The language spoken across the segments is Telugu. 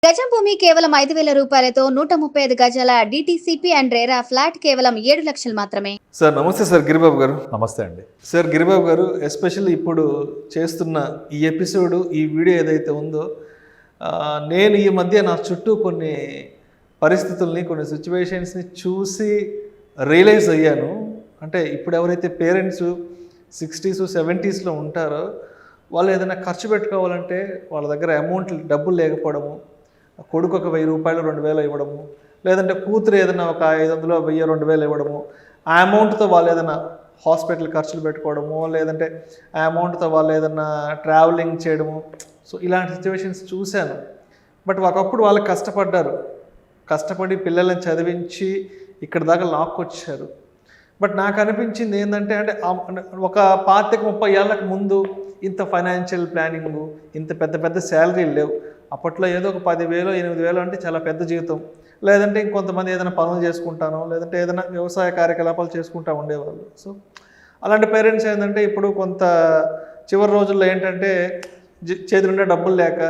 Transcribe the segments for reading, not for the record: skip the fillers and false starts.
గజం భూమి కేవలం 5,000 రూపాయలతో 135 గజాల డిటిసిపి అండ్ రేరా ఫ్లాట్ కేవలం 7 లక్షలు మాత్రమే. సార్ నమస్తే సార్ గిరిబాబు గారు. నమస్తే అండి సార్ గిరిబాబు గారు, ఎస్పెషల్లీ ఇప్పుడు చేస్తున్న ఈ ఎపిసోడు, ఈ వీడియో ఏదైతే ఉందో, నేను ఈ మధ్య నా చుట్టూ కొన్ని పరిస్థితుల్ని, కొన్ని సిచ్యువేషన్స్ని చూసి రియలైజ్ అయ్యాను. అంటే ఇప్పుడు ఎవరైతే పేరెంట్స్ 60s 70sలో ఉంటారో వాళ్ళు ఏదైనా ఖర్చు పెట్టుకోవాలంటే వాళ్ళ దగ్గర అమౌంట్ డబ్బులు లేకపోవడము, కొడుకు ఒక 1000 రూపాయలు 2000 ఇవ్వడము, లేదంటే కూతురు ఏదైనా ఒక 500 1000 2000 ఇవ్వడము, ఆ అమౌంట్తో వాళ్ళు ఏదైనా హాస్పిటల్ ఖర్చులు పెట్టుకోవడము, లేదంటే ఆ అమౌంట్తో వాళ్ళు ఏదైనా ట్రావెలింగ్ చేయడము. సో ఇలాంటి సిచ్యువేషన్స్ చూశాను. బట్ ఒకప్పుడు వాళ్ళు కష్టపడి పిల్లల్ని చదివించి ఇక్కడ దాకా లాక్కొచ్చారు. బట్ నాకు అనిపించింది ఏంటంటే, అంటే ఒక 25-30 ఏళ్ళకు ముందు ఇంత ఫైనాన్షియల్ ప్లానింగు, ఇంత పెద్ద పెద్ద శాలరీలు లేవు. అప్పట్లో ఏదో ఒక 10,000 8,000 అంటే చాలా పెద్ద జీవితం. లేదంటే ఇంకొంతమంది ఏదైనా పనులు చేసుకుంటాను, లేదంటే ఏదైనా వ్యవసాయ కార్యకలాపాలు చేసుకుంటూ ఉండేవాళ్ళు. సో అలాంటి పేరెంట్స్ ఏంటంటే ఇప్పుడు కొంత చివరి రోజుల్లో ఏంటంటే చేతి నిండా డబ్బులు లేక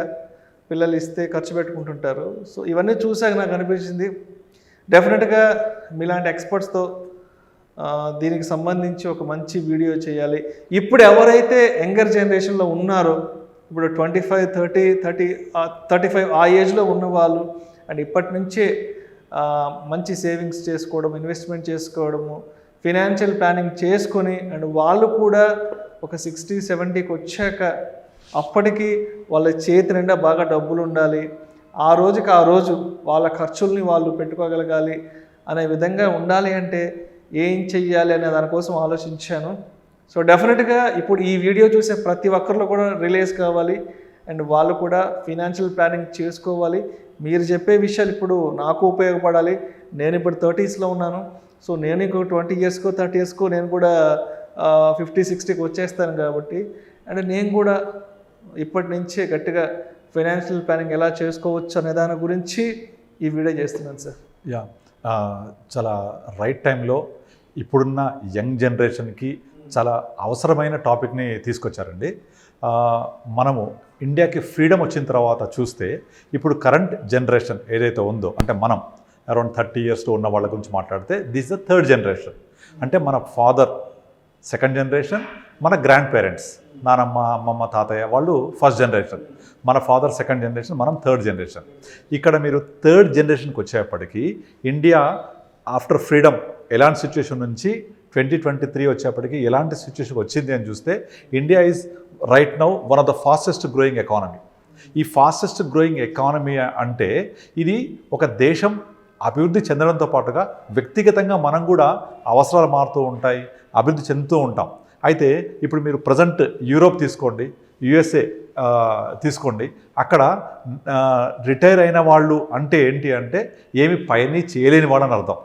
పిల్లలు ఇస్తే ఖర్చు పెట్టుకుంటుంటారు. సో ఇవన్నీ చూసాక నాకు అనిపించింది, డెఫినెట్గా మీలాంటి ఎక్స్పర్ట్స్తో దీనికి సంబంధించి ఒక మంచి వీడియో చేయాలి. ఇప్పుడు ఎవరైతే యంగర్ జనరేషన్లో ఉన్నారో, ఇప్పుడు 25 30 35 ఆ ఏజ్లో ఉన్నవాళ్ళు, అండ్ ఇప్పటి నుంచే మంచి సేవింగ్స్ చేసుకోవడం, ఇన్వెస్ట్మెంట్ చేసుకోవడము, ఫినాన్షియల్ ప్లానింగ్ చేసుకొని, అండ్ వాళ్ళు కూడా ఒక 60 70కి వచ్చాక అప్పటికి వాళ్ళ చేతి నిండా బాగా డబ్బులు ఉండాలి, ఆ రోజుకి ఆ రోజు వాళ్ళ ఖర్చుల్ని వాళ్ళు పెట్టుకోగలగాలి అనే విధంగా ఉండాలి అంటే ఏం చెయ్యాలి అనే దానికోసం ఆలోచించాను. సో డెఫినెట్గా ఇప్పుడు ఈ వీడియో చూసే ప్రతి ఒక్కరిలో కూడా రిలీజ్ కావాలి, అండ్ వాళ్ళు కూడా ఫినాన్షియల్ ప్లానింగ్ చేసుకోవాలి. మీరు చెప్పే విషయాలు ఇప్పుడు నాకు ఉపయోగపడాలి. నేను ఇప్పుడు 30sలో ఉన్నాను. సో నేను ఇంకో 20 yearsకో 30 yearsకో నేను కూడా 50 60కి వచ్చేస్తాను కాబట్టి, అండ్ నేను కూడా ఇప్పటి నుంచే గట్టిగా ఫైనాన్షియల్ ప్లానింగ్ ఎలా చేసుకోవచ్చు అనే దాని గురించి ఈ వీడియో చేస్తున్నాను సార్. యా, చాలా రైట్ టైంలో ఇప్పుడున్న యంగ్ జనరేషన్కి చాలా అవసరమైన టాపిక్ని తీసుకొచ్చారండి. మనము ఇండియాకి ఫ్రీడమ్ వచ్చిన తర్వాత చూస్తే ఇప్పుడు కరెంట్ జనరేషన్ ఏదైతే ఉందో, అంటే మనం అరౌండ్ 30 yearsలో ఉన్న వాళ్ళ గురించి మాట్లాడితే దిస్ ద థర్డ్ జనరేషన్. అంటే మన ఫాదర్ సెకండ్ జనరేషన్, మన గ్రాండ్ పేరెంట్స్ నానమ్మ అమ్మమ్మ తాతయ్య వాళ్ళు ఫస్ట్ జనరేషన్, మన ఫాదర్ సెకండ్ జనరేషన్, మనం థర్డ్ జనరేషన్. ఇక్కడ మీరు థర్డ్ జనరేషన్కి వచ్చేప్పటికీ ఇండియా ఆఫ్టర్ ఫ్రీడమ్ ఎలాంటి సిచ్యువేషన్ నుంచి 2023 వచ్చేప్పటికి ఎలాంటి సిచ్యువేషన్ వచ్చింది అని చూస్తే, India is right now one of the fastest growing economy. ఈ ఫాస్టెస్ట్ గ్రోయింగ్ ఎకానమీ అంటే ఇది ఒక దేశం అభివృద్ధి చెందడంతో పాటుగా వ్యక్తిగతంగా మనం కూడా అవసరాలు మారుతూ ఉంటాయి, అభివృద్ధి చెందుతూ ఉంటాం. అయితే ఇప్పుడు మీరు ప్రజెంట్ యూరోప్ తీసుకోండి, యుఎస్ఏ తీసుకోండి, అక్కడ రిటైర్ అయిన వాళ్ళు అంటే ఏంటి అంటే ఏమి పని చేయలేని వాళ్ళని అర్థం.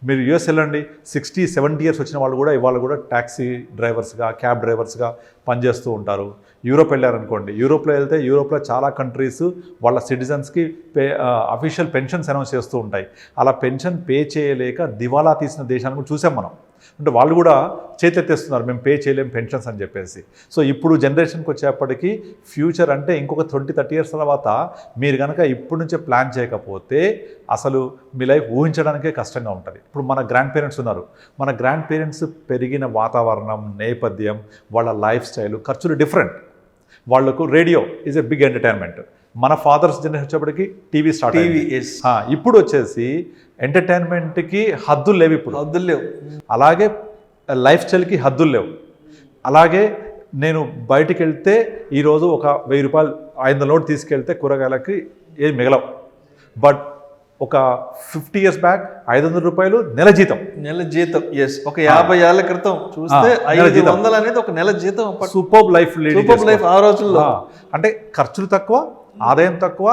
మీరు యుఎస్ వెళ్ళండి, 60 70 years వచ్చిన వాళ్ళు కూడా ఇవాళ కూడా ట్యాక్సీ డ్రైవర్స్గా, క్యాబ్ డ్రైవర్స్గా పనిచేస్తూ ఉంటారు. యూరోప్ వెళ్ళారనుకోండి, యూరోప్లో వెళ్తే యూరోప్లో చాలా కంట్రీస్ వాళ్ళ సిటిజన్స్కి అఫీషియల్ పెన్షన్స్ అనౌన్స్ చేస్తూ ఉంటాయి. అలా పెన్షన్ పే చేయలేక దివాలా తీసిన దేశాన్ని కూడా చూసాం మనం. అంటే వాళ్ళు కూడా చేతెత్తేస్తున్నారు, మేము పే చేయలేం పెన్షన్స్ అని చెప్పేసి. సో ఇప్పుడు జనరేషన్కి వచ్చేప్పటికీ ఫ్యూచర్ అంటే ఇంకొక 20 30 years తర్వాత మీరు కనుక ఇప్పటి నుంచే ప్లాన్ చేయకపోతే అసలు మీ లైఫ్ ఊహించడానికే కష్టంగా ఉంటుంది. ఇప్పుడు మన గ్రాండ్ పేరెంట్స్ ఉన్నారు, మన గ్రాండ్ పేరెంట్స్ పెరిగిన వాతావరణం, నేపథ్యం, వాళ్ళ లైఫ్ స్టైల్, ఖర్చులు డిఫరెంట్. వాళ్లకు radio is a big entertainment. మన ఫాదర్స్ జనరేషన్ వచ్చేప్పటికి టీవీ స్టార్ట్ అయింది. ఇప్పుడు వచ్చేసి ఎంటర్టైన్మెంట్కి హద్దులు లేవు, ఇప్పుడు హద్దులు లేవు. అలాగే లైఫ్ స్టైల్కి హద్దులు లేవు. అలాగే నేను బయటికి వెళ్తే ఈరోజు ఒక 1000 రూపాయలు 500 నోట్ తీసుకెళ్తే కూరగాయలకి ఏం మిగలవు. బట్ ఒక 50 years బ్యాక్ 500 రూపాయలు నెల జీతం. ఎస్, ఒక 50 ఏళ్ల క్రితం చూస్తే 500 అనేది ఒక నెల జీతం. సూపర్ లైఫ్ ఆ రోజుల్లో. అంటే ఖర్చులు తక్కువ, ఆదాయం తక్కువ,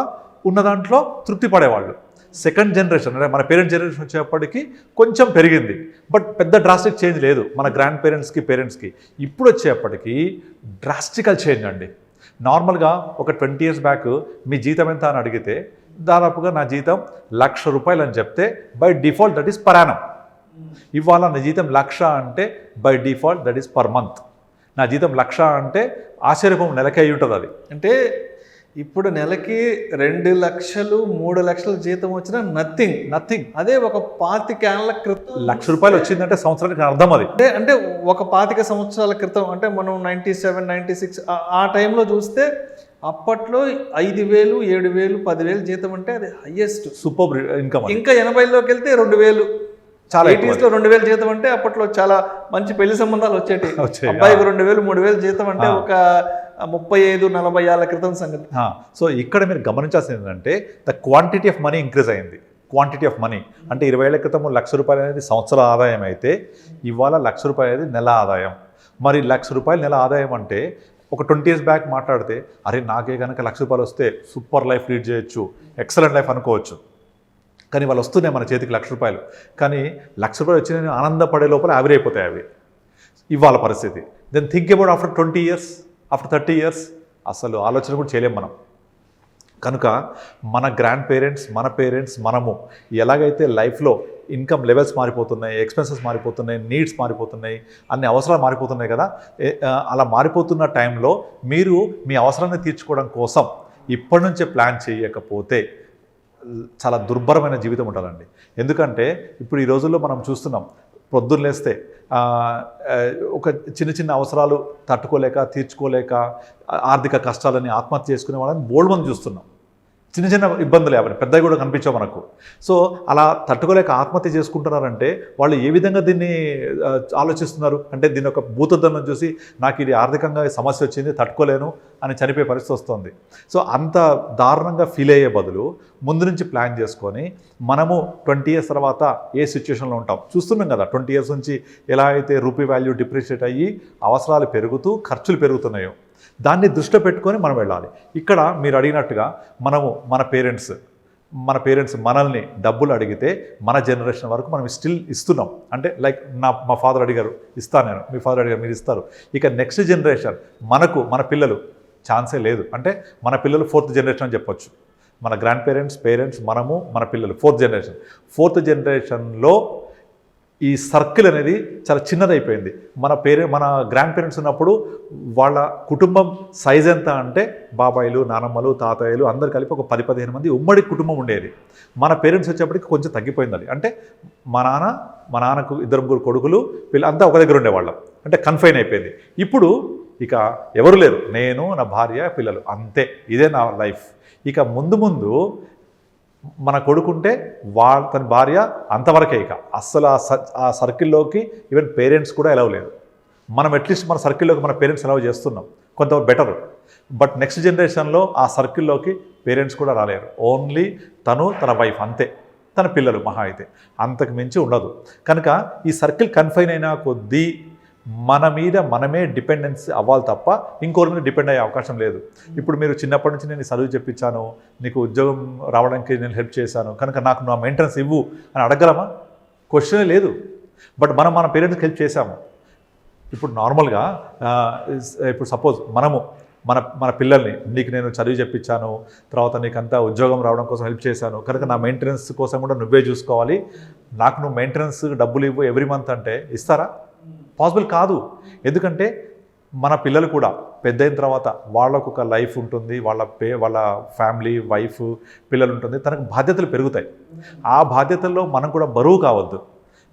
ఉన్న దాంట్లో తృప్తి పడేవాళ్ళు. సెకండ్ జనరేషన్ అంటే మన పేరెంట్ జనరేషన్ వచ్చేప్పటికి కొంచెం పెరిగింది, బట్ పెద్ద డ్రాస్టిక్ చేంజ్ లేదు మన గ్రాండ్ పేరెంట్స్కి. ఇప్పుడు వచ్చేప్పటికి డ్రాస్టికల్ చేంజ్ అండి. నార్మల్గా ఒక 20 years బ్యాక్ మీ జీతం ఎంత అని అడిగితే దాదాపుగా నా జీతం 1,00,000 రూపాయలు అని చెప్తే by default that is per annum. ఇవాళ నా జీతం 1,00,000 అంటే by default that is per month. నా జీతం 1,00,000 అంటే ఆశ్చర్యపం నెలకే అయి ఉంటుంది. అది అంటే ఇప్పుడు నెలకి 2 లక్షలు 3 లక్షల జీతం వచ్చినా నథింగ్. అదే ఒక 25 ఏళ్ల క్రితం ₹1,00,000 వచ్చిందంటే సంవత్సరానికి అర్థం అది. అంటే ఒక 25 సంవత్సరాల క్రితం అంటే మనం 97, 96 ఆ టైంలో చూస్తే అప్పట్లో 5,000, 7,000, 10,000 జీతం అంటే అది హైయెస్ట్ సూపర్ ఇన్కమ్. ఇంకా 80లోకి వెళ్తే 2,000, చాలా 80s లో 2,000 జీతం అంటే అప్పట్లో చాలా మంచి పెళ్లి సంబంధాలు వచ్చేటి. అబ్బాయికి 2,000, 3,000 జీతం అంటే ఒక 35-40 ఏళ్ల క్రితం సంగతి. సో ఇక్కడ మీరు గమనించాల్సింది ఏంటంటే the quantity of money increase అయింది. క్వాంటిటీ ఆఫ్ మనీ అంటే 20 ఏళ్ల క్రితం ₹1,00,000 అనేది సంవత్సర ఆదాయం అయితే ఇవాళ ₹1,00,000 అనేది నెల ఆదాయం. మరి ₹1,00,000 నెల ఆదాయం అంటే ఒక 20 years బ్యాక్ మాట్లాడితే అరే నాకే కనుక ₹1,00,000 వస్తే సూపర్ లైఫ్ లీడ్ చేయొచ్చు, ఎక్సలెంట్ లైఫ్ అనుకోవచ్చు. కానీ వాళ్ళు వస్తున్నాయి మన చేతికి ₹1,00,000. కానీ ₹1,00,000 వచ్చిన ఆనందపడే లోపల ఆవిరైపోతాయి అవి. ఇవాళ పరిస్థితి. Then think about after 20 years, after 30 years అసలు ఆలోచన కూడా చేయలేం మనం. కనుక మన గ్రాండ్ పేరెంట్స్, మన పేరెంట్స్, మనము ఎలాగైతే లైఫ్లో ఇన్కమ్ లెవెల్స్ మారిపోతున్నాయి, ఎక్స్పెన్సెస్ మారిపోతున్నాయి, నీడ్స్ మారిపోతున్నాయి, అన్ని అవసరాలు మారిపోతున్నాయి కదా. అలా మారిపోతున్న టైంలో మీరు మీ అవసరాన్ని తీర్చుకోవడం కోసం ఇప్పటి నుంచే ప్లాన్ చేయకపోతే చాలా దుర్భరమైన జీవితం ఉంటుందండి. ఎందుకంటే ఇప్పుడు ఈ రోజుల్లో మనం చూస్తున్నాం, పొద్దున్న లేస్తే ఒక చిన్న అవసరాలు తట్టుకోలేక తీర్చుకోలేక ఆర్థిక కష్టాలని ఆత్మహత్య చేసుకునే వాళ్ళని బోల్డ్ మంది చూస్తున్నాం. చిన్న ఇబ్బందులు ఏమైనా పెద్దవి కూడా కనిపించావు మనకు. సో అలా తట్టుకోలేక ఆత్మహత్య చేసుకుంటున్నారంటే వాళ్ళు ఏ విధంగా దీన్ని ఆలోచిస్తున్నారు అంటే దీని ఒక భూతద్దనం చూసి నాకు ఇది ఆర్థికంగా సమస్య వచ్చింది తట్టుకోలేను అని చనిపోయే పరిస్థితి వస్తుంది. సో అంత దారుణంగా ఫీల్ అయ్యే బదులు ముందు నుంచి ప్లాన్ చేసుకొని మనము 20 years తర్వాత ఏ సిచ్యువేషన్లో ఉంటాం చూస్తున్నాం కదా. 20 years నుంచి ఎలా అయితే రూపీ వాల్యూ డిప్రిషియేట్ అయ్యి అవసరాలు పెరుగుతూ ఖర్చులు పెరుగుతున్నాయో దాన్ని దృష్టిలో పెట్టుకొని మనం వెళ్ళాలి. ఇక్కడ మీరు అడిగినట్టుగా మన పేరెంట్స్ మనల్ని డబ్బులు అడిగితే మన జనరేషన్ వరకు మనం స్టిల్ ఇస్తున్నాం. అంటే లైక్ మా ఫాదర్ అడిగారు ఇస్తాను నేను, మీ ఫాదర్ అడిగారు మీరు ఇస్తారు. ఇక నెక్స్ట్ జనరేషన్ మన పిల్లలు ఛాన్సే లేదు. అంటే మన పిల్లలు 4th generation అని చెప్పొచ్చు. మన గ్రాండ్ పేరెంట్స్ మన పిల్లలు 4th జనరేషన్లో ఈ సర్కిల్ అనేది చాలా చిన్నదైపోయింది. మన గ్రాండ్ పేరెంట్స్ ఉన్నప్పుడు వాళ్ళ కుటుంబం సైజ్ ఎంత అంటే బాబాయిలు, నానమ్మలు, తాతయ్యలు అందరు కలిపి ఒక 10-15 మంది ఉమ్మడి కుటుంబం ఉండేది. మన పేరెంట్స్ వచ్చేప్పటికి కొంచెం తగ్గిపోయింది అది. అంటే మా నాన్నకు 2-3 కొడుకులు వీళ్ళంతా ఒక దగ్గర ఉండేవాళ్ళం. అంటే కన్ఫైన్ అయిపోయింది. ఇప్పుడు ఇక ఎవరు లేరు, నేను నా భార్య పిల్లలు అంతే, ఇదే నా లైఫ్. ఇక ముందు మన కొడుకుంటే తన భార్య అంతవరకే. ఇక అస్సలు ఆ సర్కిల్లోకి ఈవెన్ పేరెంట్స్ కూడా ఎలవ్ లేదు. మనం అట్లీస్ట్ మన సర్కిల్లోకి మన పేరెంట్స్ ఎలవ్ చేస్తున్నాం, కొంత బెటర్. బట్ నెక్స్ట్ జనరేషన్లో ఆ సర్కిల్లోకి పేరెంట్స్ కూడా రాలేరు. ఓన్లీ తన వైఫ్ అంతే, తన పిల్లలు మహా అయితే, అంతకు మించి ఉండదు. కనుక ఈ సర్కిల్ కన్ఫైన్ అయిన కొద్దీ మన మీద మనమే డిపెండెన్స్ అవ్వాలి తప్ప ఇంకోరి మీద డిపెండ్ అయ్యే అవకాశం లేదు. ఇప్పుడు మీరు చిన్నప్పటి నుంచి నేను చదువు చెప్పించాను, నీకు ఉద్యోగం రావడానికి నేను హెల్ప్ చేశాను కనుక నాకు నా మెయింటెనెన్స్ ఇవ్వు అని అడగలమా? క్వశ్చనే లేదు. బట్ మన పేరెంట్స్కి హెల్ప్ చేశాము. ఇప్పుడు నార్మల్గా ఇప్పుడు సపోజ్ మన పిల్లల్ని నీకు నేను చదివి చెప్పించాను, తర్వాత నీకంతా ఉద్యోగం రావడం కోసం హెల్ప్ చేశాను కనుక నా మెయింటెనెన్స్ కోసం కూడా నువ్వే చూసుకోవాలి, నాకు నువ్వు మెయింటెనెన్స్ డబ్బులు ఇవ్వు ఎవ్రీ మంత్ అంటే ఇస్తారా? పాసిబుల్ కాదు. ఎందుకంటే మన పిల్లలు కూడా పెద్ద అయిన తర్వాత వాళ్ళకు ఒక లైఫ్ ఉంటుంది, వాళ్ళ ఫ్యామిలీ, వైఫ్, పిల్లలు ఉంటుంది, తనకు బాధ్యతలు పెరుగుతాయి. ఆ బాధ్యతల్లో మనం కూడా బరువు కావద్దు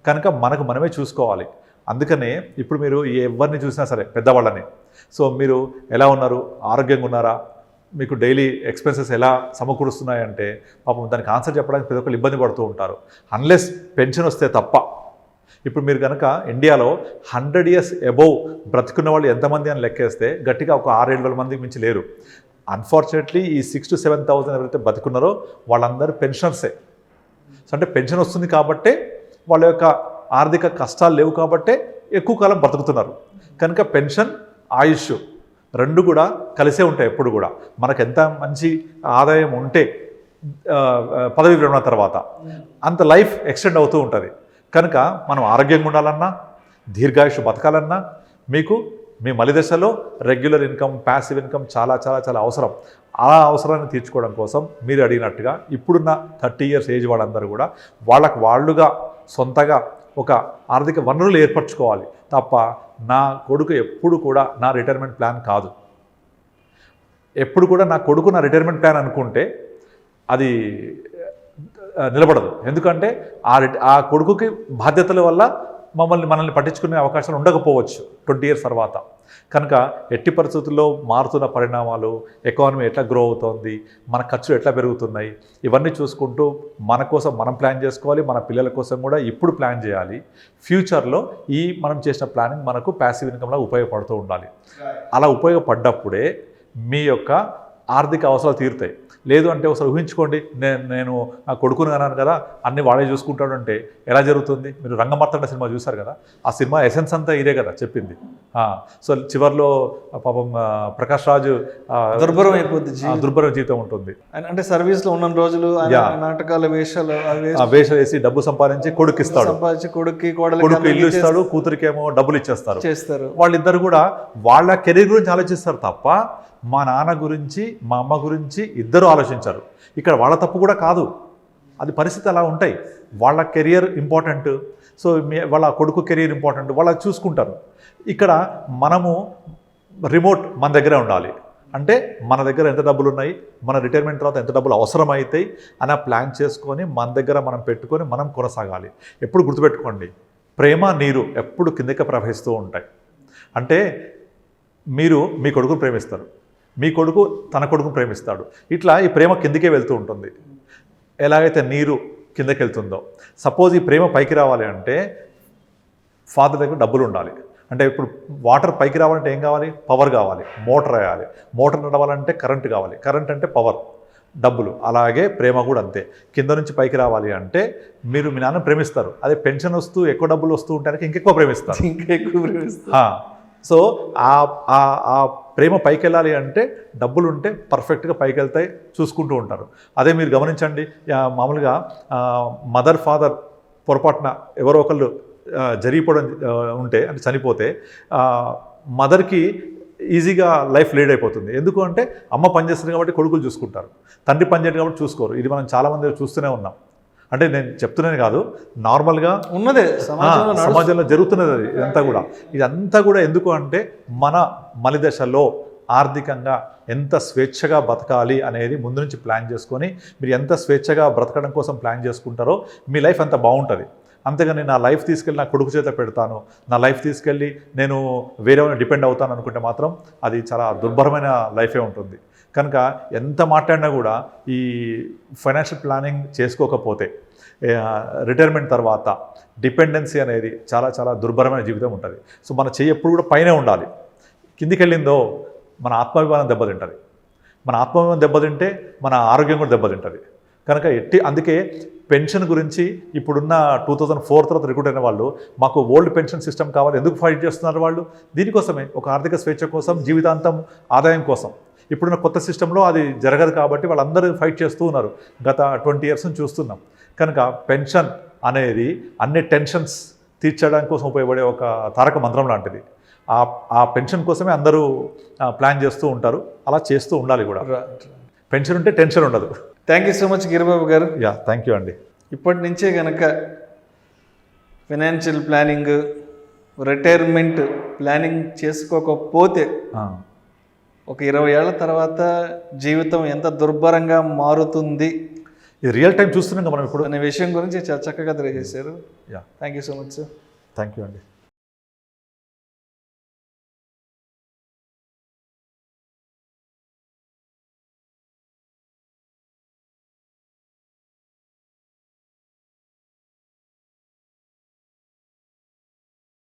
కనుక మనమే చూసుకోవాలి. అందుకనే ఇప్పుడు మీరు ఎవరిని చూసినా సరే పెద్దవాళ్ళని, సో మీరు ఎలా ఉన్నారు, ఆరోగ్యంగా ఉన్నారా, మీకు డైలీ ఎక్స్పెన్సెస్ ఎలా సమకూరుస్తున్నాయంటే పాపం దానికి ఆన్సర్ చెప్పడానికి ప్రతి ఒక్కరు ఇబ్బంది పడుతూ ఉంటారు. అన్లెస్ పెన్షన్ వస్తే తప్ప. ఇప్పుడు మీరు కనుక ఇండియాలో 100 years అబోవ్ బ్రతుకున్న వాళ్ళు ఎంతమంది అని లెక్కేస్తే గట్టిగా ఒక 6,000-7,000 మందికి మించి లేరు. అన్ఫార్చునేట్లీ ఈ 6,000-7,000 ఎవరైతే బతుకున్నారో వాళ్ళందరూ పెన్షనర్సే. సో అంటే పెన్షన్ వస్తుంది కాబట్టే వాళ్ళ యొక్క ఆర్థిక కష్టాలు లేవు కాబట్టే ఎక్కువ కాలం బ్రతుకుతున్నారు. కనుక పెన్షన్, ఆయుష్ రెండు కూడా కలిసే ఉంటాయి. ఎప్పుడు కూడా మనకు ఎంత మంచి ఆదాయం ఉంటే పదవి విరమణ తర్వాత అంత లైఫ్ ఎక్స్టెండ్ అవుతూ ఉంటుంది. కనుక మనం ఆరోగ్యంగా ఉండాలన్నా, దీర్ఘాయుష్ బతకాలన్నా మీ మలిదశలో రెగ్యులర్ ఇన్కమ్, ప్యాసివ్ ఇన్కమ్ చాలా చాలా చాలా అవసరం. ఆ అవసరాన్ని తీర్చుకోవడం కోసం మీరు అడిగినట్టుగా ఇప్పుడున్న 30 years ఏజ్ వాళ్ళందరూ కూడా వాళ్ళుగా సొంతగా ఒక ఆర్థిక వనరులు ఏర్పరచుకోవాలి తప్ప నా కొడుకు ఎప్పుడు కూడా నా రిటైర్మెంట్ ప్లాన్ కాదు. ఎప్పుడు కూడా నా కొడుకు నా రిటైర్మెంట్ ప్లాన్ అనుకుంటే అది నిలబడదు. ఎందుకంటే ఆ కొడుకుకి బాధ్యతల వల్ల మనల్ని పట్టించుకునే అవకాశాలు ఉండకపోవచ్చు 20 years తర్వాత. కనుక ఎట్టి పరిస్థితుల్లో మారుతున్న పరిణామాలు, ఎకానమీ ఎట్లా గ్రో అవుతోంది, మన ఖర్చులు ఎట్లా పెరుగుతున్నాయి, ఇవన్నీ చూసుకుంటూ మన కోసం మనం ప్లాన్ చేసుకోవాలి, మన పిల్లల కోసం కూడా ఇప్పుడు ప్లాన్ చేయాలి. ఫ్యూచర్లో మనం చేసిన ప్లానింగ్ మనకు ప్యాసివ్ ఇన్కమ్లా ఉపయోగపడుతూ ఉండాలి. అలా ఉపయోగపడ్డప్పుడే మీ యొక్క ఆర్థిక అవసరాలు తీరుతాయి. లేదు అంటే ఒకసారి ఊహించుకోండి, నేను ఆ కొడుకుని అన్నాను కదా, అన్ని వాడే చూసుకుంటాడు అంటే ఎలా జరుగుతుంది? మీరు రంగమార్తాండ సినిమా చూశారు కదా, ఆ సినిమా ఎసెన్స్ అంతా ఇదే కదా చెప్పింది. సో చివరిలో పాపం ప్రకాష్ రాజు దుర్భరం అయిపోద్ది, దుర్భరం జీవితం ఉంటుంది. అంటే సర్వీస్లో ఉన్న రోజులు నాటకాల వేషాలు వేసి డబ్బు సంపాదించి కొడుకు ఇస్తాడు, కొడుకు ఇల్లు ఇస్తాడు, కూతురికేమో డబ్బులు చేస్తారు. వాళ్ళిద్దరు కూడా వాళ్ళ కెరీర్ గురించి ఆలోచిస్తారు తప్ప మా నాన్న గురించి మా అమ్మ గురించి ఇద్దరు ఆలోచించారు. ఇక్కడ వాళ్ళ తప్పు కూడా కాదు, అది పరిస్థితి అలా ఉంటాయి. వాళ్ళ కెరియర్ ఇంపార్టెంట్, సో వాళ్ళ కొడుకు కెరియర్ ఇంపార్టెంట్, వాళ్ళ చూసుకుంటారు. ఇక్కడ మనము రిమోట్ మన దగ్గరే ఉండాలి. అంటే మన దగ్గర ఎంత డబ్బులు ఉన్నాయి, మన రిటైర్మెంట్ తర్వాత ఎంత డబ్బులు అవసరం అవుతాయి అని ప్లాన్ చేసుకొని మన దగ్గర మనం పెట్టుకొని మనం కొనసాగాలి. ఎప్పుడు గుర్తుపెట్టుకోండి, ప్రేమ నీరు ఎప్పుడు కిందకి ప్రవహిస్తూ ఉంటాయి. అంటే మీరు మీ కొడుకును ప్రేమిస్తారు, మీ కొడుకు తన కొడుకును ప్రేమిస్తాడు, ఇట్లా ఈ ప్రేమ కిందకే వెళ్తూ ఉంటుంది. ఎలాగైతే నీరు కిందకి వెళ్తుందో, సపోజ్ ఈ ప్రేమ పైకి రావాలి అంటే ఫాదర్ దగ్గర డబ్బులు ఉండాలి. అంటే ఇప్పుడు వాటర్ పైకి రావాలంటే ఏం కావాలి? పవర్ కావాలి, మోటార్ వేయాలి. మోటార్ నడవాలంటే కరెంట్ కావాలి, కరెంట్ అంటే పవర్, డబ్బులు. అలాగే ప్రేమ కూడా అంతే, కింద నుంచి పైకి రావాలి అంటే మీరు మీ నాన్న ప్రేమిస్తారు, అదే పెన్షన్ వస్తూ ఎక్కువ డబ్బులు వస్తూ ఉంటే ఇంకెక్కువ ప్రేమిస్తారు, సో ఆ ప్రేమ పైకి వెళ్ళాలి అంటే డబ్బులు ఉంటే పర్ఫెక్ట్గా పైకి వెళ్తాయి, చూసుకుంటూ ఉంటారు. అదే మీరు గమనించండి, మామూలుగా మదర్ ఫాదర్ పొరపాటున ఎవరో ఒకళ్ళు జరిగిపోవడం ఉంటే, అంటే చనిపోతే మదర్కి ఈజీగా లైఫ్ లీడ్ అయిపోతుంది. ఎందుకు అంటే అమ్మ పనిచేస్తుంది కాబట్టి కొడుకులు చూసుకుంటారు, తండ్రి పనిచేయడం కాబట్టి చూసుకోరు. ఇది మనం చాలామంది చూస్తూనే ఉన్నాం. అంటే నేను చెప్తున్నాను కాదు, నార్మల్గా ఉన్నదే సమాజంలో జరుగుతున్నది ఇదంతా కూడా ఎందుకు అంటే మన మలిదశలో ఆర్థికంగా ఎంత స్వేచ్ఛగా బతకాలి అనేది ముందు నుంచి ప్లాన్ చేసుకొని మీరు ఎంత స్వేచ్ఛగా బ్రతకడం కోసం ప్లాన్ చేసుకుంటారో మీ లైఫ్ అంత బాగుంటుంది. అంతేగాని నా లైఫ్ తీసుకెళ్ళి నా కొడుకు చేత పెడతాను, నా లైఫ్ తీసుకెళ్ళి నేను వేరే డిపెండ్ అవుతాను అనుకుంటే మాత్రం అది చాలా దుర్భరమైన లైఫే ఉంటుంది. కనుక ఎంత మాట్లాడినా కూడా ఈ ఫైనాన్షియల్ ప్లానింగ్ చేసుకోకపోతే రిటైర్మెంట్ తర్వాత డిపెండెన్సీ అనేది చాలా చాలా దుర్భరమైన జీవితం ఉంటుంది. సో మన చెయ్యి ఎప్పుడు కూడా పైనే ఉండాలి. కిందికి వెళ్ళిందో మన ఆత్మాభిమానం దెబ్బతింటుంది, మన ఆత్మాభిమానం దెబ్బతింటే మన ఆరోగ్యం కూడా దెబ్బతింటుంది. కనుక అందుకే పెన్షన్ గురించి ఇప్పుడున్న 2004 తర్వాత రిక్రూట్ అయిన వాళ్ళు మాకు ఓల్డ్ పెన్షన్ సిస్టమ్ కావాలి, ఎందుకు ఫైట్ చేస్తున్నారు వాళ్ళు? దీనికోసమే, ఒక ఆర్థిక స్వేచ్ఛ కోసం, జీవితాంతం ఆదాయం కోసం. ఇప్పుడున్న కొత్త సిస్టంలో అది జరగదు కాబట్టి వాళ్ళందరూ ఫైట్ చేస్తూ ఉన్నారు. గత 20 years నుంచి చూస్తున్నాం. కనుక పెన్షన్ అనేది అన్ని టెన్షన్స్ తీర్చడానికి కోసం ఉపయోగపడే ఒక తారక మంత్రం లాంటిది. ఆ పెన్షన్ కోసమే అందరూ ప్లాన్ చేస్తూ ఉంటారు, అలా చేస్తూ ఉండాలి కూడా. పెన్షన్ ఉంటే టెన్షన్ ఉండదు. Thank you so much Giribabu గారు. థ్యాంక్ యూ అండి. ఇప్పటి నుంచే కనుక ఫైనాన్షియల్ ప్లానింగ్, రిటైర్మెంట్ ప్లానింగ్ చేసుకోకపోతే ఒక 20 ఏళ్ల తర్వాత జీవితం ఎంత దుర్భరంగా మారుతుంది, ఇది రియల్ టైం చూస్తున్నాం మనం ఇప్పుడు అనే విషయం గురించి చాలా చక్కగా తెలియజేశారు. Thank you so much sir. Thank you అండి.